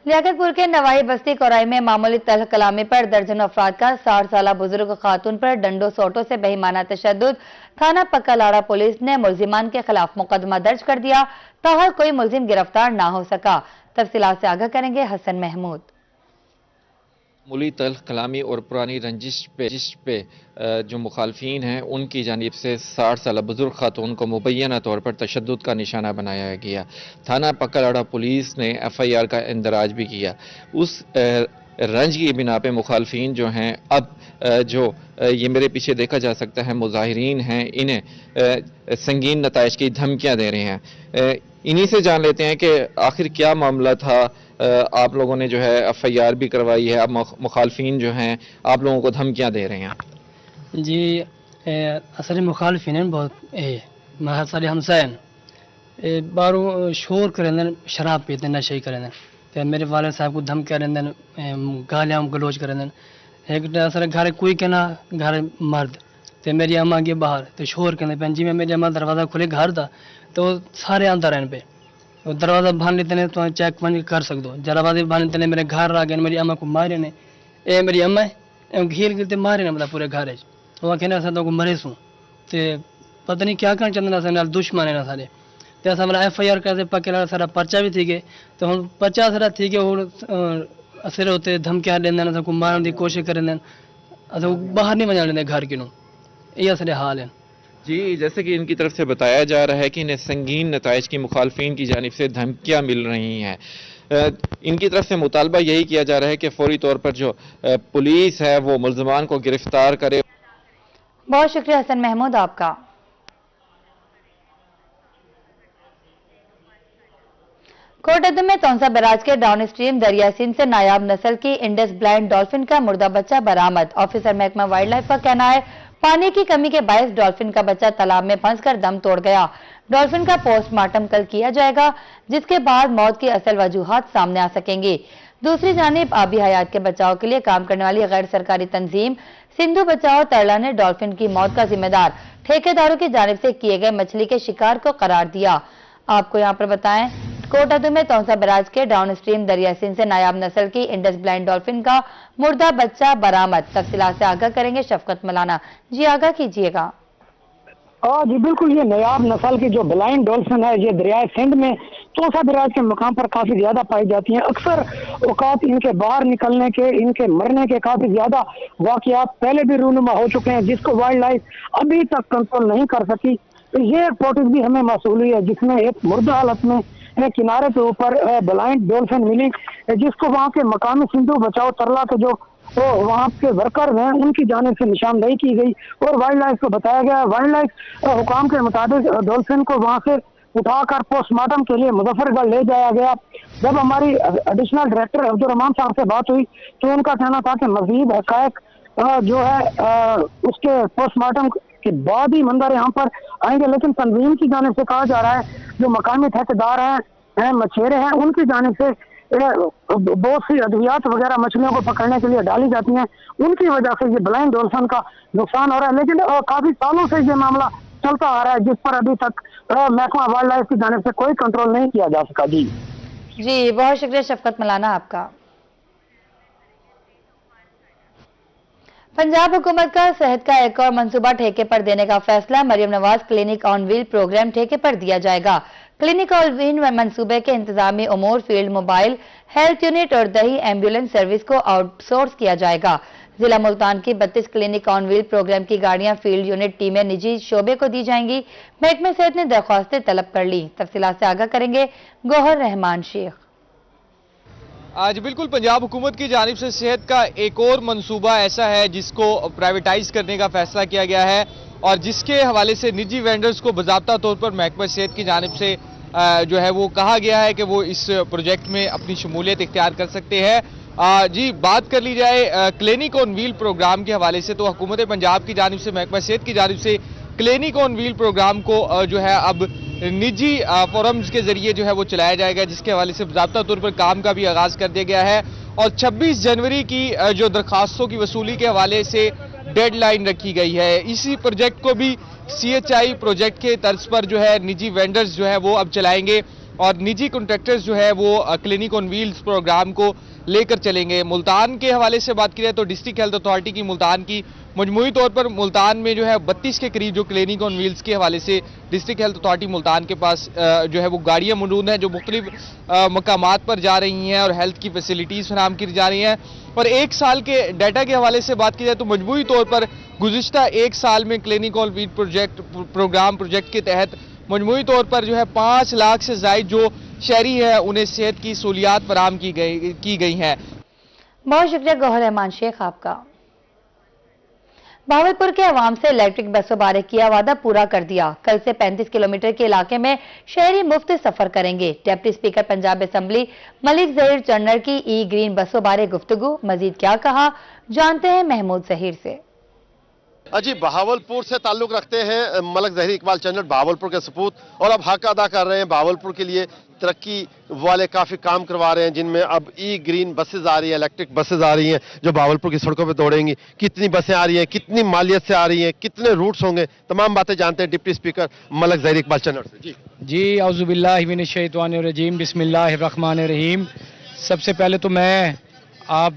लियाकतपुर के नवाही बस्ती कोराई में मामूली तलख कलामी पर दर्जनों अफराद का 60 साल बुजुर्ग खातून पर डंडों सोटों से बेईमाना तशद्दुद। थाना पक्का लाड़ा पुलिस ने मुलजिमान के खिलाफ मुकदमा दर्ज कर दिया, ताहल कोई मुलजिम गिरफ्तार ना हो सका। तफसीलात से आगाह करेंगे हसन महमूद। मामूली तल्ख कलामी और पुरानी रंजिश पे जो मुखालफिन हैं उनकी जानिब से 60 साल बुजुर्ग खातून को मुबैना तौर पर तशद्दुद का निशाना बनाया गया। थाना पक्का लाड़ा पुलिस ने FIR का इंदराज भी किया। उस रंज की बिना पे मुखालफिन जो हैं अब जो ये मेरे पीछे देखा जा सकता है मुजाहिरीन हैं, इन्हें संगीन नताइज की धमकियां दे रहे हैं। इन्हीं से जान लेते हैं कि आखिर क्या मामला था। आप लोगों ने जो है FIR भी करवाई है, अब मुखालफिन जो हैं आप लोगों को धमकियां दे रहे हैं। जी असल मुखालफिन बहुत सारे हमसायन बारू शोर करें, शराब पीते, नशे करें, तो मेरे वाले साहब को धमकियां दें, गालियां गलोच करें। एक असल घर कोई कहना घर मर्द तो मेरी अम्मा गई बाहर तो शोर कहते पे जी में मेरी अम्मा दरवाज़ा खुले घर था तो सारे अंदर रहने पे दरवाज़ा भान लेते ने तो चेक बंद कर सकते हो। दरवाजे भान लेते मेरे घर आ गए, मेरी अम्मा को मारे ने, ए मेरी अम्मा है घीर गिरते मारे ने, मतलब पूरे घर वो कहने तो मरे सूँ तो पता नहीं क्या करना चाहते ना, दुश्मन है ना सारे। तो ऐसा मतलब FIR करते पक्के लाड़ा सारा पर्चा भी थी गए, तो हम पर्चा सारा थी गए और असर होते धमकियां लेंदे सबको मारने की कोशिश करें, बाहर नहीं मजा लेंदे घर की ये असले हाल है। जी, जैसे कि इनकी तरफ से बताया जा रहा है कि इन्हें संगीन नताइज की मुखालफिन की जानिब से धमकियां मिल रही हैं। इनकी तरफ से मुतालबा यही किया जा रहा है कि फौरी तौर पर जो पुलिस है वो मुल्ज़िमान को गिरफ्तार करे। बहुत शुक्रिया हसन महमूद आपका। कोटद्दू में तौंसा बैराज के डाउन स्ट्रीम दरिया सिंध से नायाब नस्ल की इंडस ब्लाइंड डॉल्फिन का मुर्दा बच्चा बरामद। ऑफिसर महकमा वाइल्ड लाइफ का कहना है पानी की कमी के बायस डॉल्फिन का बच्चा तालाब में फंसकर दम तोड़ गया। डॉल्फिन का पोस्टमार्टम कल किया जाएगा, जिसके बाद मौत की असल वजूहात सामने आ सकेंगी। दूसरी जानिब आबी हयात के बचाव के लिए काम करने वाली गैर सरकारी तंजीम सिंधु बचाओ तरला ने डॉल्फिन की मौत का जिम्मेदार ठेकेदारों की जानिब से किए गए मछली के शिकार को करार दिया। आपको यहाँ पर बताएं, कोटद्दू में तौंसा बैराज के डाउन स्ट्रीम दरिया सिंध से नायाब नस्ल की इंडस ब्लाइंड डॉल्फिन का मुर्दा बच्चा बरामद। तफसीलात से आगाह करेंगे शफकत मलाना। जी आगाह कीजिएगा। जी बिल्कुल, ये नायाब नस्ल की जो ब्लाइंड डॉल्फिन है ये दरिया सिंध में तौंसा बैराज के मकाम पर काफी ज्यादा पाई जाती हैं। अक्सर औकात इनके बाहर निकलने के, इनके मरने के काफी ज्यादा वाकयात पहले भी रूनुमा हो चुके हैं, जिसको वाइल्ड लाइफ अभी तक कंट्रोल नहीं कर सकी। तो ये फुटेज भी हमें मौसूल हुई है जिसमें एक मुर्दा हालत में किनारे के ऊपर ब्लाइंड डॉल्फिन मिली, जिसको वहाँ के मकामी सिंधु बचाओ तरला के जो वहाँ के वर्कर हैं उनकी जानिब से निशानदेही की गई और वाइल्ड लाइफ को बताया गया। वाइल्ड लाइफ हुकाम के मुताबिक डॉल्फिन को वहाँ से उठाकर पोस्टमार्टम के लिए मुजफ्फरगढ़ ले जाया गया। जब हमारी एडिशनल डायरेक्टर अब्दुर्रहमान साहब से बात हुई तो उनका कहना था कि मजीद हकायक जो है उसके पोस्टमार्टम के बाद ही मंजर यहाँ पर आएंगे, लेकिन तंजीम की जानिब से कहा जा रहा है जो मकामी ठेकेदार हैं मछेरे हैं उनकी जानिब से बहुत सी अद्वियात वगैरह मछलियों को पकड़ने के लिए डाली जाती हैं, उनकी वजह से ये ब्लाइंड डॉल्फिन का नुकसान हो रहा है। लेकिन काफी सालों से ये मामला चलता आ रहा है जिस पर अभी तक महकमा वाइल्ड लाइफ की जानिब से कोई कंट्रोल नहीं किया जा सका। जी बहुत शुक्रिया शफकत मलाना आपका। पंजाब हुकूमत का सेहत का एक और मंसूबा ठेके पर देने का फैसला। Maryam Nawaz clinic on wheel program ठेके पर दिया जाएगा। क्लिनिक ऑन व्हील मंसूबे के इंतजामी उमूर, फील्ड मोबाइल हेल्थ यूनिट और दही एम्बुलेंस सर्विस को आउटसोर्स किया जाएगा। जिला मुल्तान की 32 क्लिनिक ऑन व्हील प्रोग्राम की गाड़ियां फील्ड यूनिट टीमें निजी शोबे को दी जाएंगी। महकमे सेहत ने दरख्वास्तें तलब कर ली। तफसीलात से आगाह करेंगे गौहर रहमान शेख। आज बिल्कुल पंजाब हुकूमत की जानिब से सेहत का एक और मंसूबा ऐसा है जिसको प्राइवेटाइज करने का फैसला किया गया है और जिसके हवाले से निजी वेंडर्स को बाज़ाब्ता तौर पर महकमा सेहत की जानिब से जो है वो कहा गया है कि वो इस प्रोजेक्ट में अपनी शमूलियत इख्तियार कर सकते हैं। जी बात कर ली जाए क्लिनिक ऑन व्हील प्रोग्राम के हवाले से तो हुकूमत पंजाब की जानिब से महकमा सेहत की जानिब से क्लिनिक ऑन व्हील प्रोग्राम को जो है अब निजी फोरम्स के जरिए जो है वो चलाया जाएगा, जिसके हवाले से बाज़ाब्ता तौर पर काम का भी आगाज कर दिया गया है और 26 जनवरी की जो दरखास्तों की वसूली के हवाले से डेडलाइन रखी गई है। इसी प्रोजेक्ट को भी CHI प्रोजेक्ट के तर्ज पर जो है निजी वेंडर्स जो है वो अब चलाएंगे। और निजी कॉन्ट्रैक्टर्स जो है वो क्लिनिक ऑन व्हील्स प्रोग्राम को लेकर चलेंगे। मुल्तान के हवाले से बात की जाए तो डिस्ट्रिक्ट हेल्थ अथॉरिटी की मुल्तान की मजमूई तौर पर मुल्तान में जो है 32 के करीब जो क्लिनिक ऑन व्हील्स के हवाले से डिस्ट्रिक्ट हेल्थ अथॉरिटी मुल्तान के पास जो है वो गाड़ियां मौजूद हैं जो मुख्तलिफ मकामात पर जा रही हैं और हेल्थ की फैसिलिटीज़ फराहम की जा रही हैं। और एक साल के डाटा के हवाले से बात की जाए तो मजमूई तौर पर गुज़िश्ता एक साल में क्लिनिक ऑन व्हील प्रोजेक्ट के तहत मजमूई तौर पर जो है 5 लाख से ज़ायद जो शहरी है उन्हें सेहत की सहूलियात फराहम की गई हैं। बहुत शुक्रिया गौहर रहमान शेख आपका। भावलपुर के अवाम से इलेक्ट्रिक बसों बारे किया वादा पूरा कर दिया। कल से 35 किलोमीटर के इलाके में शहरी मुफ्त सफर करेंगे। Deputy speaker Punjab assembly Malik Zaheer Channar की ई ग्रीन बसों बारे गुफ्तगू, मजीद क्या कहा जानते हैं महमूद जहीर से। जी, बहावलपुर से ताल्लुक रखते हैं मलिक जहीर इकबाल चन्नर, बहावलपुर के सपूत, और अब हक अदा कर रहे हैं। बहावलपुर के लिए तरक्की वाले काफ़ी काम करवा रहे हैं जिनमें अब ई ग्रीन बसेज आ रही हैं, इलेक्ट्रिक बसेज आ रही हैं जो बहावलपुर की सड़कों पे दौड़ेंगी। कितनी बसें आ रही हैं, कितनी मालियत से आ रही हैं, कितने रूट्स होंगे, तमाम बातें जानते हैं डिप्टी स्पीकर मलिक जहीर इकबाल चन्नर से। जी औज़ुबिल्लाहि मिनश्शैतानिर्रजीम, बिस्मिल्लाहिर्रहमानिर्रहीम। सबसे पहले तो मैं आप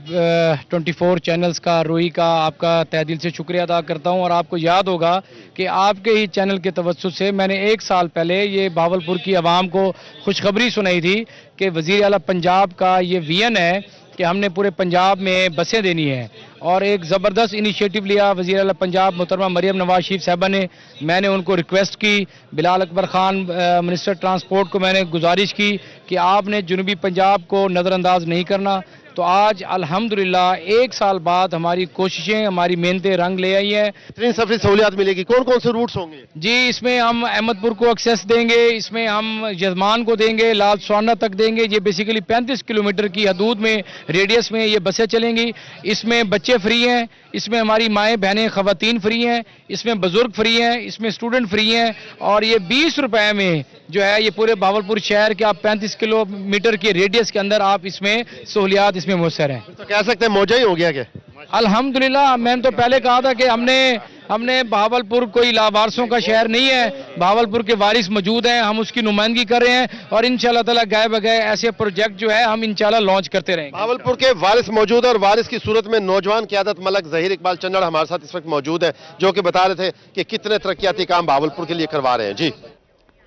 24 चैनल्स का, रोई का आपका तहे दिल से शुक्रिया अदा करता हूं। और आपको याद होगा कि आपके ही चैनल के तवज्जुह से मैंने 1 साल पहले ये बहावलपुर की आवाम को खुशखबरी सुनाई थी कि वज़ीर आला पंजाब का ये विजन है कि हमने पूरे पंजाब में बसें देनी है। और एक ज़बरदस्त इनिशिएटिव लिया वज़ीर आला पंजाब मोहतरमा मरियम नवाज शरीफ साहबा ने। मैंने उनको रिक्वेस्ट की, बिलाल अकबर खान मिनिस्टर ट्रांसपोर्ट को मैंने गुजारिश की कि आपने जनूबी पंजाब को नज़रअंदाज नहीं करना। तो आज अल्हम्दुलिल्लाह 1 साल बाद हमारी कोशिशें, हमारी मेहनतें रंग ले आई हैं। इतनी सफरी सहूलियात मिलेगी, कौन कौन से रूट्स होंगे? जी, इसमें हम अहमदपुर को एक्सेस देंगे, इसमें हम यजमान को देंगे, लाल स्वाना तक देंगे। ये बेसिकली 35 किलोमीटर की हदूद में, रेडियस में ये बसें चलेंगी। इसमें बच्चे फ्री हैं, इसमें हमारी माएँ बहनें ख़वातीन फ्री हैं, इसमें बुजुर्ग फ्री हैं, इसमें स्टूडेंट फ्री हैं। और ये 20 रुपए में जो है ये पूरे बहावलपुर शहर के आप 35 किलोमीटर के रेडियस के अंदर आप इसमें सहूलियात इसमें मुयसर हैं। तो कह सकते हैं मौजा ही हो गया क्या? अल्हम्दुलिल्लाह, मैंने तो पहले कहा था कि हमने बहावलपुर कोई लावारसों का शहर नहीं है, बहावलपुर के वारिस मौजूद हैं, हम उसकी नुमाइंदगी कर रहे हैं। और इंशाअल्लाह ताला गए बगए ऐसे प्रोजेक्ट जो है हम इंशाअल्लाह लॉन्च करते रहेंगे। बहावलपुर के वारिस मौजूद है और वारिस की सूरत में नौजवान क़यादत मलिक जहीर इकबाल चन्नर हमारे साथ इस वक्त मौजूद है जो कि बता रहे थे कि कितने तरक्याती काम बहावलपुर के लिए करवा रहे हैं। जी,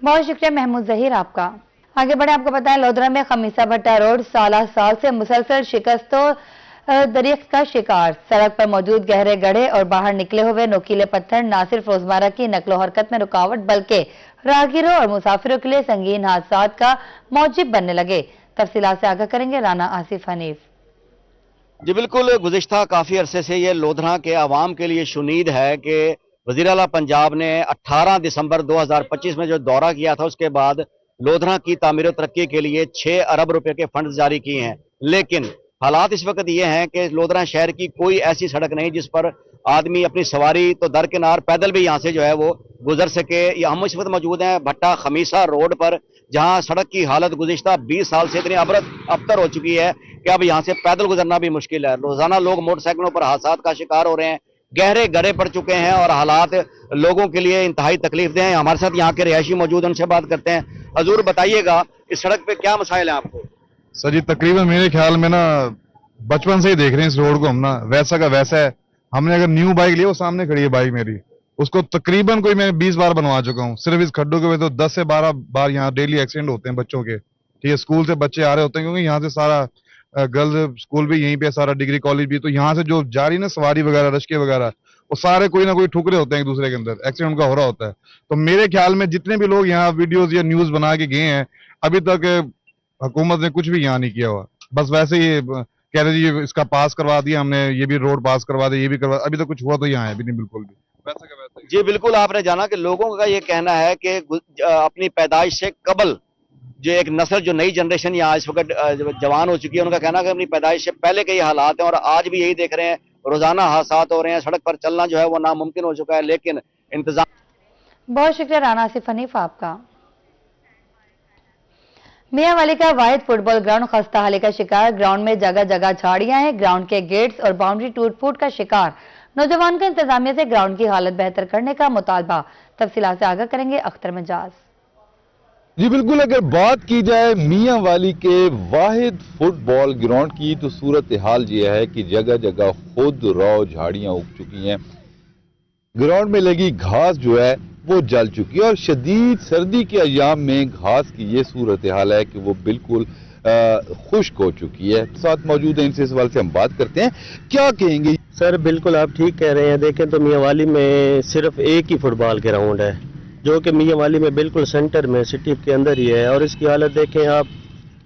बहुत शुक्रिया महमूद जहीर आपका। आगे बढ़े, आपको पता है लोधरा में खमीसा भट्टा रोड 16 साल से मुसलसल शिकस्तों दरिख्त का शिकार। सड़क पर मौजूद गहरे गड्ढे और बाहर निकले हुए नोकीले पत्थर न सिर्फ रोजमर्रा की नकलो हरकत में रुकावट बल्कि राहगीरों और मुसाफिरों के लिए संगीन हादसात का मौजिब बनने लगे। तफसीलात से आगाह करेंगे राना आसिफ हनीफ। जी बिल्कुल, गुज़िश्ता काफ़ी अरसे से ये लोधरा के आवाम के लिए शुनीद है कि वज़ीर आला पंजाब ने 18 दिसंबर 2025 में जो दौरा किया था उसके बाद लोधरा की तामीर तरक्की के लिए 6 अरब रुपए के फंड जारी किए हैं। लेकिन हालात इस वक्त ये हैं कि लोधरा शहर की कोई ऐसी सड़क नहीं जिस पर आदमी अपनी सवारी तो दरकिनार पैदल भी यहाँ से जो है वो गुजर सके। हम इस वक्त मौजूद हैं भट्टा खमीसा रोड पर, जहाँ सड़क की हालत गुज़िश्ता 20 साल से इतनी अबतर हो चुकी है कि अब यहाँ से पैदल गुजरना भी मुश्किल है। रोजाना लोग मोटरसाइकिलों पर हादसात का शिकार हो रहे हैं, गहरे गड्ढे पड़ चुके हैं और हालात लोगों के लिए इंतहाई तकलीफ हैं। हमारे साथ यहाँ के रिहायशी मौजूद हैं, उनसे बात करते हैं। हजूर बताइएगा, इस सड़क पे क्या मसाइल है आपको? सर जी, तकरीबन मेरे ख्याल में ना बचपन से ही देख रहे हैं इस रोड को हम ना, वैसा का वैसा है। हमने अगर न्यू बाइक ली, वो सामने खड़ी है बाइक मेरी, उसको तकरीबन कोई मैं 20 बार बनवा चुका हूँ। सिर्फ इस खड्डों के वजह तो 10 से 12 बार यहाँ डेली एक्सीडेंट होते हैं बच्चों के। ठीक है, स्कूल से बच्चे आ रहे होते हैं क्योंकि यहाँ से सारा गर्ल्स स्कूल भी यहीं पे, सारा डिग्री कॉलेज भी, तो यहाँ से जो जा रही ना सवारी वगैरह, रश्के वगैरह, वो सारे कोई ना कोई ठुकरे होते हैं एक दूसरे के अंदर, एक्सीडेंट का हो रहा होता है। तो मेरे ख्याल में जितने भी लोग यहाँ वीडियोस या न्यूज बना के गए हैं, अभी तक हुकूमत ने कुछ भी यहाँ नहीं किया हुआ। बस वैसे ही कह रहे जी इसका पास करवा दिया हमने, ये भी रोड पास करवा दिया, ये भी करवा, अभी तक कुछ हुआ तो यहाँ है भी नहीं, बिल्कुल भी वैसा का वैसा। जी बिल्कुल, आपने जाना कि लोगों का ये कहना है कि अपनी पैदाइश से कबल जो एक नस्ल, जो नई जनरेशन यहाँ इस वक्त जवान हो चुकी है, उनका कहना है कि अपनी पैदाइश से पहले के ये हालात हैं और आज भी यही देख रहे हैं। रोजाना हादसात हो रहे हैं, सड़क पर चलना जो है वो नामुमकिन हो चुका है। लेकिन इंतजाम। बहुत शुक्रिया राना आसिफ हनीफ आपका। मियांवाली का वाहिद फुटबॉल ग्राउंड खस्ता हाली का शिकार। ग्राउंड में जगह जगह झाड़ियां हैं, ग्राउंड के गेट्स और बाउंड्री टूट फूट का शिकार। नौजवान का इंतजामिया से ग्राउंड की हालत बेहतर करने का मुतालबा। तफसीलात से आगाह करेंगे अख्तर मजाज। جی بالکل، اگر بات کی جائے میاں والی کے واحد فٹ بال گراؤنڈ کی تو صورتحال یہ ہے کہ جگہ جگہ خود رو جھاڑیاں اگ چکی ہیں، گراؤنڈ میں لگی گھاس جو ہے وہ جل چکی ہے، اور شدید سردی کے ایام میں گھاس کی یہ صورتحال ہے کہ وہ بالکل خشک ہو چکی ہے۔ ساتھ موجود ہیں، ان سے اس سوال سے ہم بات کرتے ہیں، کیا کہیں گے؟ سر بالکل آپ ٹھیک کہہ رہے ہیں، دیکھیں تو میاں والی میں صرف ایک ہی فٹ بال گراؤنڈ ہے جو کہ میاں والی میں بالکل سینٹر میں سٹی کے اندر ہی ہے، اور اس کی حالت دیکھیں آپ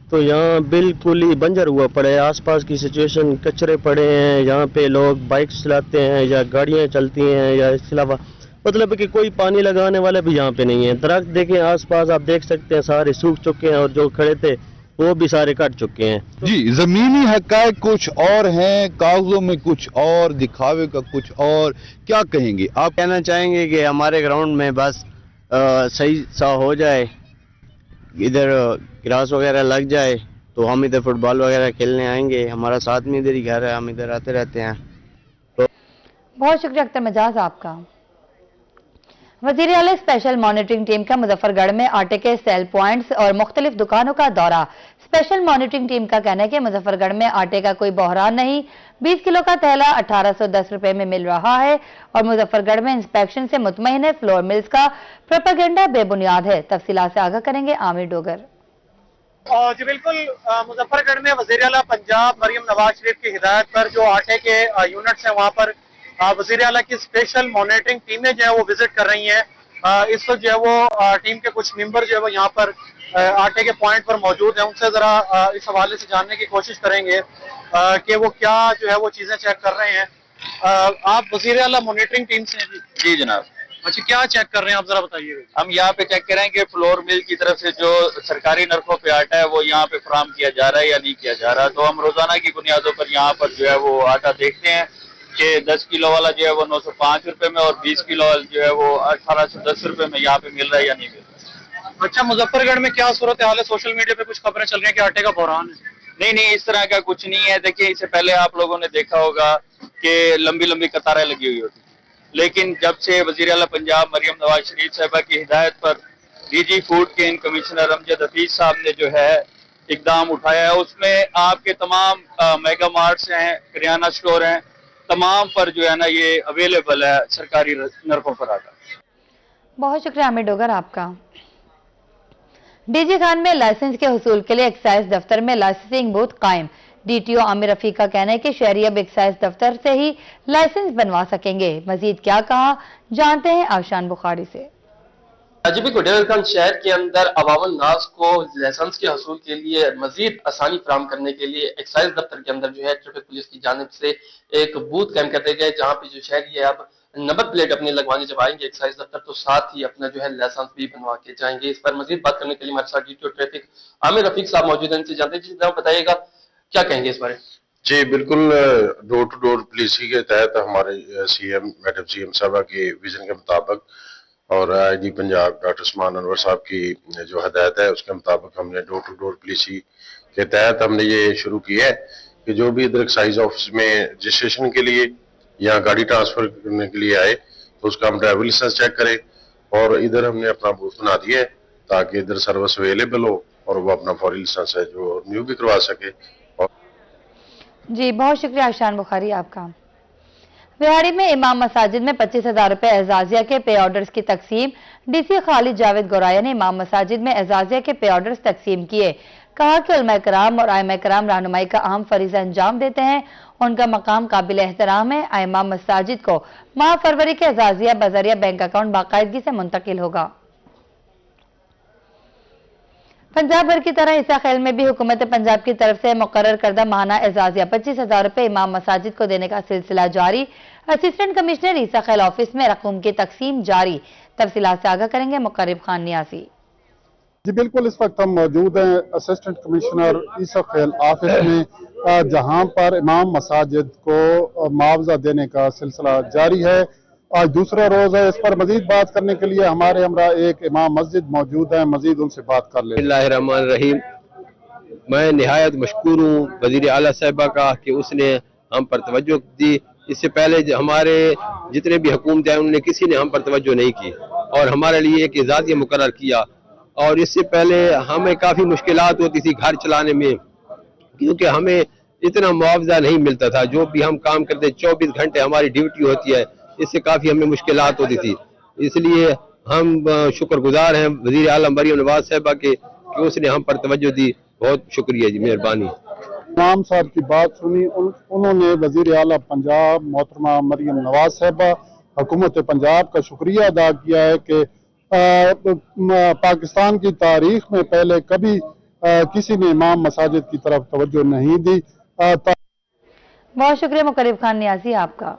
تو یہاں بالکل ہی بنجر ہوا پڑا ہے، آس پاس کی سچویشن کچرے پڑے ہیں، یہاں پہ لوگ بائک چلاتے ہیں یا گاڑیاں چلتی ہیں، یا اس کے علاوہ مطلب کہ کوئی پانی لگانے والا بھی یہاں پہ نہیں ہے۔ درخت دیکھیں آس پاس آپ دیکھ سکتے ہیں سارے سوکھ چکے ہیں، اور جو کھڑے تھے وہ بھی سارے کٹ چکے ہیں۔ جی زمینی حقائق کچھ اور ہیں، کاغذوں میں کچھ اور، دکھاوے کا کچھ اور، کیا کہیں گے آپ؟ کہنا چاہیں گے کہ ہمارے گراؤنڈ میں بس صحیح سا ہو جائے، ادھر گراس وغیرہ لگ جائے تو ہم ادھر فٹ بال وغیرہ کھیلنے آئیں گے، ہمارا ساتھ میں ادھر ہی گھر ہے، ہم ادھر آتے رہتے ہیں۔ بہت شکریہ اختر مجاز آپ کا۔ وزیر اعلی اسپیشل مانیٹرنگ ٹیم کا مظفر گڑھ میں آٹے کے سیل پوائنٹس اور مختلف دکانوں کا دورہ۔ اسپیشل مانیٹرنگ ٹیم کا کہنا ہے کہ مظفر گڑھ میں آٹے کا کوئی بحران نہیں، 20 کلو کا تھیلا 1810 روپے میں مل رہا ہے، اور مظفر گڑھ میں انسپیکشن سے مطمئن ہے۔ فلور ملز کا پروپیگنڈا بے بنیاد ہے۔ تفصیلات سے آگاہ کریں گے عامر ڈوگر۔ جی بالکل، مظفر گڑھ میں وزیر اعلیٰ پنجاب مریم نواز شریف کی ہدایت پر جو آٹے کے یونٹس ہیں وہاں پر وزیر اعلیٰ کی اسپیشل مانیٹرنگ ٹیمیں جو ہے وہ وزٹ کر رہی ہیں۔ اس وقت جو ہے وہ ٹیم کے کچھ ممبر جو ہے وہ یہاں پر آٹے کے پوائنٹ پر موجود ہیں، ان سے ذرا اس حوالے سے جاننے کی کوشش کریں گے کہ وہ کیا جو ہے وہ چیزیں چیک کر رہے ہیں۔ آپ وزیر اعلیٰ مانیٹرنگ ٹیم سے ہیں؟ جی جناب۔ اچھا، کیا چیک کر رہے ہیں آپ ذرا بتائیے گا۔ ہم یہاں پہ چیک کریں کہ فلور مل کی طرف سے جو سرکاری نرخوں پہ آٹا ہے وہ یہاں پہ فراہم کیا جا رہا ہے یا نہیں کیا جا رہا، تو ہم روزانہ کی بنیادوں پر یہاں پر جو ہے وہ آٹا دیکھتے ہیں کہ 10 کلو والا جو ہے وہ 905 روپے میں، اور 20 کلو والا جو ہے وہ 1810 روپے میں یہاں پہ مل رہا ہے یا نہیں مل رہا۔ اچھا، مظفر گڑھ میں کیا صورتحال ہے؟ سوشل میڈیا پہ کچھ خبریں چل رہی ہیں کہ آٹے کا بحران ہے۔ نہیں، اس طرح کا کچھ نہیں ہے۔ دیکھیں، اس سے پہلے آپ لوگوں نے دیکھا ہوگا کہ لمبی لمبی قطاریں لگی ہوئی ہوتی، لیکن جب سے وزیر اعلیٰ پنجاب مریم نواز شریف صاحبہ کی ہدایت پر ڈی جی فوڈ کے ان کمشنر امجد حفیظ صاحب نے جو ہے اقدام اٹھایا ہے، اس میں آپ کے تمام میگا مارٹس ہیں، کریانہ سٹور ہیں، تمام پر جو ہے نا یہ اویلیبل ہے سرکاری نرخوں پر آٹا۔ بہت شکریہ عامر ڈوگر آپ کا۔ ڈی جی خان میں لائسنس کے حصول کے لیے ایکسائز دفتر میں لائسنسنگ بوتھ قائم۔ ڈی ٹی او عامر رفیق کا کہنا ہے کہ شہری اب ایکسائز دفتر سے ہی لائسنس بنوا سکیں گے۔ مزید کیا کہا، جانتے ہیں آفشان بخاری سے۔ جی بالکل، ڈیویل خان شہر کے اندر عوام الناس کو لائسنس کے حصول کے لیے مزید آسانی فراہم کرنے کے لیے ایکسائز دفتر کے اندر جو ہے ٹریفک پولیس کی جانب سے ایک بوتھ قائم کر دیا گیا ہے، جہاں پہ جو شہری ہے اب نمبر پلیٹ اپنے لگوانے جب آئیں گے ایکسائز دفتر تو ساتھ ہی اپنا جو ہے لائسنس بھی بنوا کے جائیں گے۔ اس پر مزید بات کرنے کے لیے ہمارے ساتھ ڈی ٹی او ٹریفک عامر رفیق صاحب موجود ہیں، ان سے جانتے ہیں۔ جی جناب بتائیے گا کیا کہیں گے اس بارے؟ جی بالکل، ڈور ٹو ڈور پولیسی کے تحت ہمارے C M madam C M صاحبہ کی ویژن کے مطابق اور آئی جی پنجاب ڈاکٹر عثمان انور صاحب کی جو ہدایت ہے اس کے مطابق ہم نے ڈور ٹو ڈور پولیسی کے تحت ہم نے یہ شروع کی ہے کہ جو بھی ادھر ایکسائز آفس میں رجسٹریشن کے لیے یا گاڑی ٹرانسفر کرنے کے لیے آئے تو اس کا ہم ڈرائیور لائسنس چیک کریں، اور ادھر ہم نے اپنا بوتھ بنا دیا ہے تاکہ ادھر سروس اویلیبل ہو اور وہ اپنا فوری لائسنس ہے جو نیو بھی کروا سکے۔ جی بہت شکریہ آفشان بخاری آپ کا۔ وہاڑی میں امام مساجد میں 25,000 روپے اعزازیہ کے پے آرڈرز کی تقسیم۔ ڈی سی خالد جاوید گورایا نے امام مساجد میں اعزازیہ کے پے آرڈرز تقسیم کیے۔ کہا کہ علماء کرام اور ائمہ کرام رہنمائی کا اہم فریضہ انجام دیتے ہیں، ان کا مقام قابل احترام ہے۔ ائمہ مساجد کو ماہ فروری کے اعزازیہ بذریعہ بینک اکاؤنٹ باقاعدگی سے منتقل ہوگا۔ پنجاب بھر کی طرح عیسیٰ خیل میں بھی حکومت پنجاب کی طرف سے مقرر کردہ ماہانہ اعزازیہ 25,000 روپے امام مساجد کو دینے کا سلسلہ جاری۔ اسسٹنٹ کمشنر عیسیٰ خیل آفس میں رقم کی تقسیم جاری۔ تفصیلات سے آگاہ کریں گے مقرب خان نیاسی۔ جی بالکل، اس وقت ہم موجود ہیں اسسٹنٹ کمشنر عیسیٰ خیل آفس میں، جہاں پر امام مساجد کو معاوضہ دینے کا سلسلہ جاری ہے۔ آج دوسرا روز ہے، اس پر مزید بات کرنے کے لیے ہمارے ہمراہ ایک امام مسجد موجود ہیں، مزید ان سے بات کر لیں۔ بسم اللہ الرحمن الرحیم۔ میں نہایت مشکور ہوں وزیر اعلیٰ صاحبہ کا کہ اس نے ہم پر توجہ دی۔ اس سے پہلے ہمارے جتنے بھی حکومت ہیں انہوں نے کسی نے ہم پر توجہ نہیں کی، اور ہمارے لیے ایک اعزازیہ مقرر کیا، اور اس سے پہلے ہمیں کافی مشکلات ہوتی تھی گھر چلانے میں، کیونکہ ہمیں اتنا معاوضہ نہیں ملتا تھا. جو بھی ہم کام کرتے 24 گھنٹے ہماری ڈیوٹی ہوتی ہے، اس سے کافی ہمیں مشکلات ہوتی تھی. اس لیے ہم شکر گزار ہیں وزیر اعلیٰ مریم نواز صاحبہ کے کہ اس نے ہم پر توجہ دی. بہت شکریہ جی، مہربانی. امام صاحب کی بات سنی، انہوں نے وزیر اعلیٰ پنجاب محترمہ مریم نواز صاحبہ حکومت پنجاب کا شکریہ ادا کیا ہے کہ پاکستان کی تاریخ میں پہلے کبھی کسی نے امام مساجد کی طرف توجہ نہیں دی. بہت شکریہ مقرب خان نیازی آپ کا.